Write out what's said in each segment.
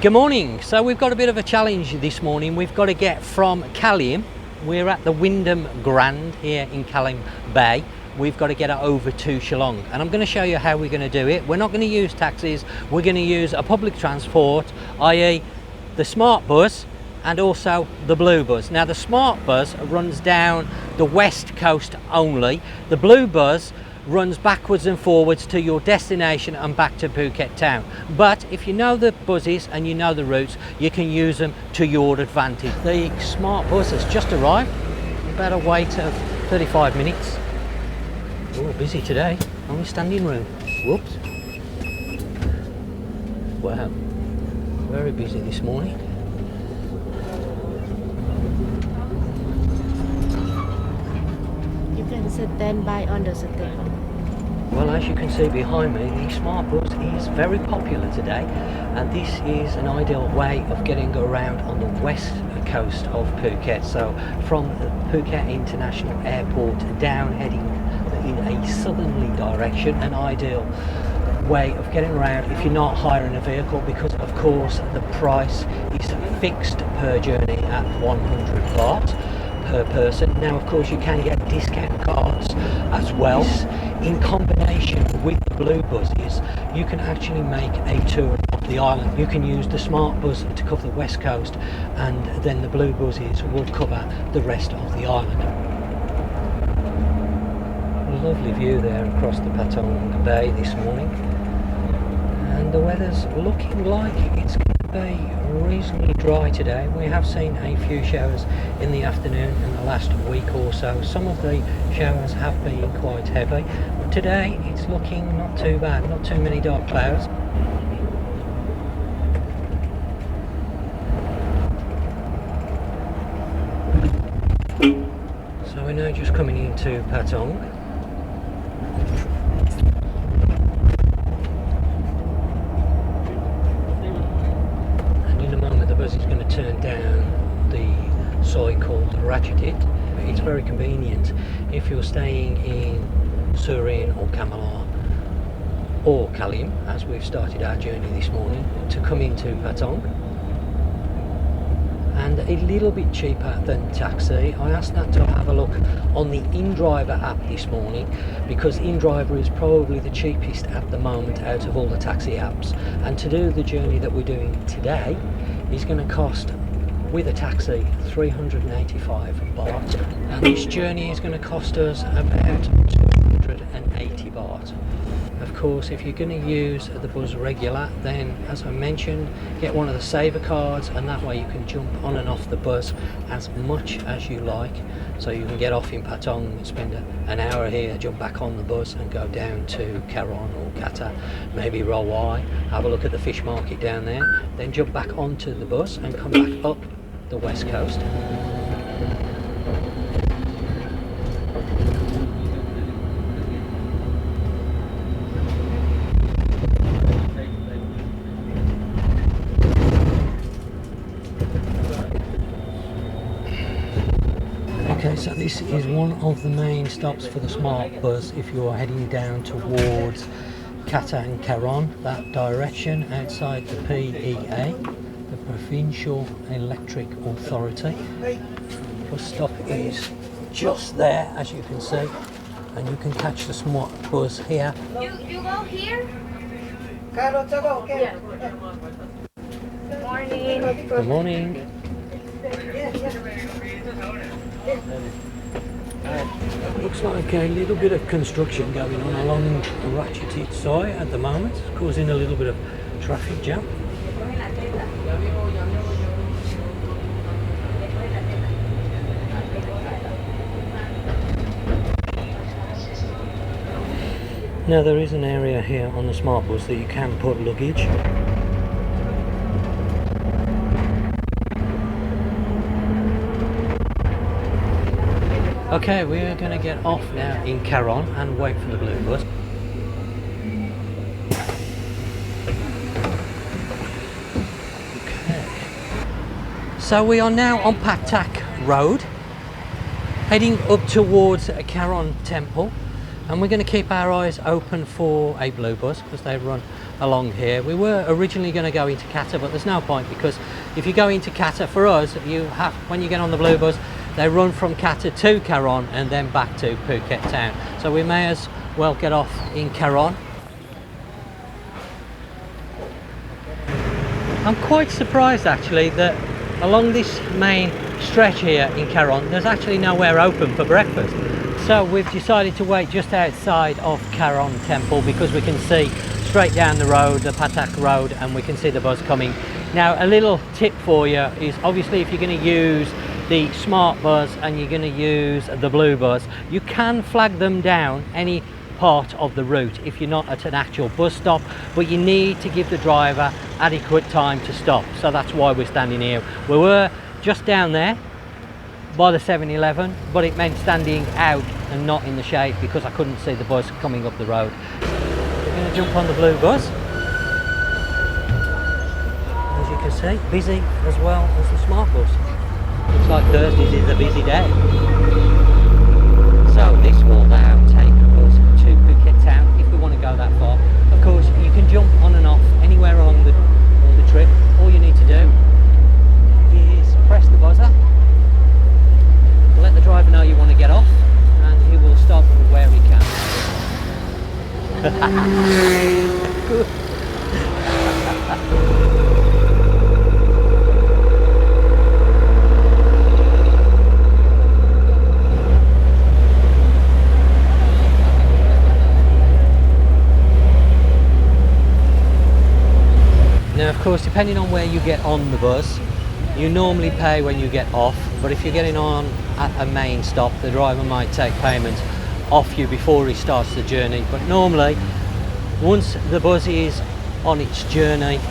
Good morning. So we've got a bit of a challenge this morning. We've got to get from Kalim. We're at the Wyndham Grand here in Kalim Bay. We've got to get it over to Chalong, and I'm going to show you how we're going to do it. We're not going to use taxis. We're going to use a public transport, i.e. the Smart Bus and also the Blue Bus. Now the Smart Bus runs down the west coast only. The Blue Bus runs backwards and forwards to your destination and back to Phuket Town. But if you know the buses and you know the routes, you can use them to your advantage. The Smart Bus has just arrived. About a wait of 35 minutes. Oh, busy today. Only standing room. Whoops. Wow. Very busy this morning. You can stand by on the station. Well, as you can see behind me, the Smart Bus is very popular today, and this is an ideal way of getting around on the west coast of Phuket. So from the Phuket International Airport down, heading in a southerly direction, an ideal way of getting around if you're not hiring a vehicle, because of course the price is fixed per journey at 100 baht per person. Now of course you can get discount cards as well. In combination with the Blue Buses, you can actually make a tour of the island. You can use the Smart Bus to cover the west coast, and then the Blue Buses will cover the rest of the island. Lovely view there across the Patong Bay this morning, and the weather's looking like it's going to be reasonably dry today. We have seen a few showers in the afternoon in the last week or so. Some of the showers have been quite heavy, but today it's looking not too bad, not too many dark clouds. So we're now just coming into Patong. Is going to turn down the soi called Ratchatit. It's very convenient if you're staying in Surin or Kamala or Kalim, as we've started our journey this morning, to come into Patong, and a little bit cheaper than taxi. I asked that to have a look on the InDriver app this morning, because InDriver is probably the cheapest at the moment out of all the taxi apps, and to do the journey that we're doing today is going to cost, with a taxi, 385 baht, and this journey is going to cost us about 280 baht. Of course, if you're going to use the bus regular, then as I mentioned, get one of the saver cards, and that way you can jump on and off the bus as much as you like. So you can get off in Patong, spend an hour here, jump back on the bus and go down to Karon or Kata, maybe Rawai, have a look at the fish market down there, then jump back onto the bus and come back up the west coast. Okay, so this is one of the main stops for the Smart Bus if you're heading down towards Kata and Karon, that direction, outside the PEA, the Provincial Electric Authority. Bus stop is just there, as you can see, and you can catch the Smart Bus here. You go here? Yeah. Good morning. Good morning. Looks like a little bit of construction going on along Ratchatit Soi at the moment, causing a little bit of traffic jam. Now there is an area here on the Smart Bus that you can put luggage. Okay, we're going to get off now in Karon and wait for the Blue Bus. Okay. So we are now on Patak Road, heading up towards Karon Temple, and we're going to keep our eyes open for a Blue Bus because they run along here. We were originally going to go into Qatar, but there's no point, because if you go into Qatar, for us, you have, when you get on the blue bus, they run from Qatar to Karon and then back to Phuket Town. So we may as well get off in Karon. I'm quite surprised actually that along this main stretch here in Karon, there's actually nowhere open for breakfast. So we've decided to wait just outside of Karon Temple, because we can see straight down the road, the Patong road, and we can see the bus coming. Now, a little tip for you is, obviously if you're going to use the Smart Bus and you're going to use the blue bus, you can flag them down any part of the route if you're not at an actual bus stop, but you need to give the driver adequate time to stop. So that's why we're standing here. We were just down there by the 7-Eleven, but it meant standing out and not in the shade because I couldn't see the bus coming up the road. We're going to jump on the blue bus. As you can see, busy as well as the Smart Bus. Looks like Thursdays is a busy day. So this will now take us to Phuket Town if we want to go that far. Of course, you can jump on and off anywhere along the trip. All you need to do is press the buzzer, let the driver know you want to get off, and he will stop where he can. Good. Now, of course, depending on where you get on the bus, you normally pay when you get off, but if you're getting on at a main stop, the driver might take payment off you before he starts the journey. But normally, once the bus is on its journey,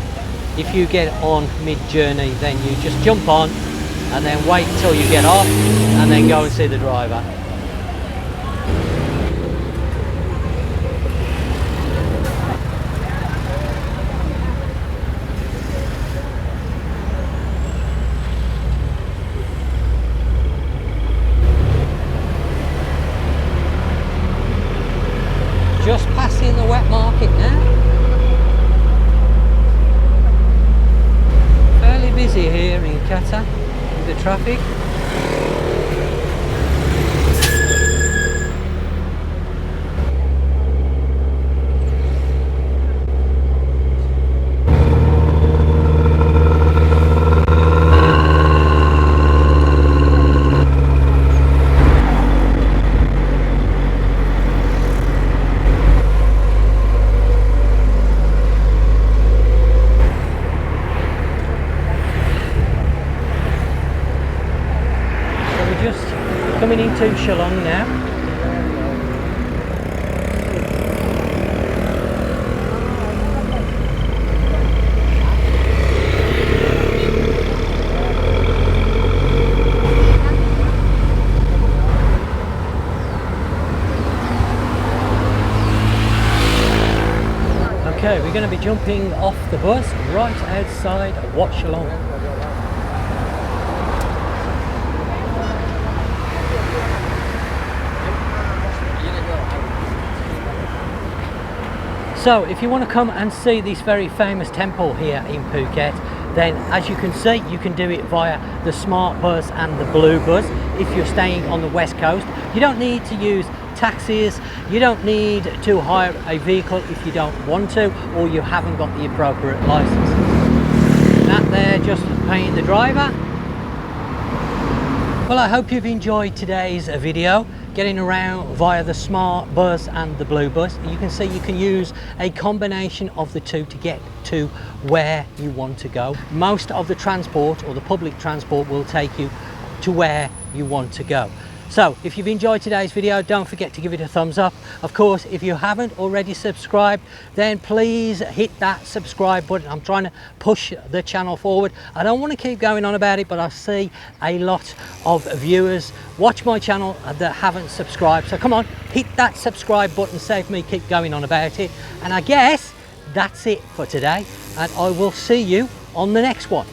if you get on mid-journey, then you just jump on and then wait until you get off and then go and see the driver. Just passing the wet market now. Fairly busy here in Qatar with the traffic. Coming into Chalong now. Okay, we're going to be jumping off the bus right outside Wat Chalong. So if you want to come and see this very famous temple here in Phuket, then as you can see, you can do it via the Smart Bus and the Blue Bus. If you're staying on the west coast, you don't need to use taxis, you don't need to hire a vehicle if you don't want to, or you haven't got the appropriate license. That there, just paying the driver. Well, I hope you've enjoyed today's video, getting around via the Smart Bus and the Blue Bus. You can see you can use a combination of the two to get to where you want to go. Most of the transport, or the public transport, will take you to where you want to go. So if you've enjoyed today's video, don't forget to give it a thumbs up. Of course, if you haven't already subscribed, then please hit that subscribe button. I'm trying to push the channel forward. I don't want to keep going on about it, but I see a lot of viewers watch my channel that haven't subscribed. So come on, hit that subscribe button, save me keep going on about it. And I guess that's it for today, and I will see you on the next one.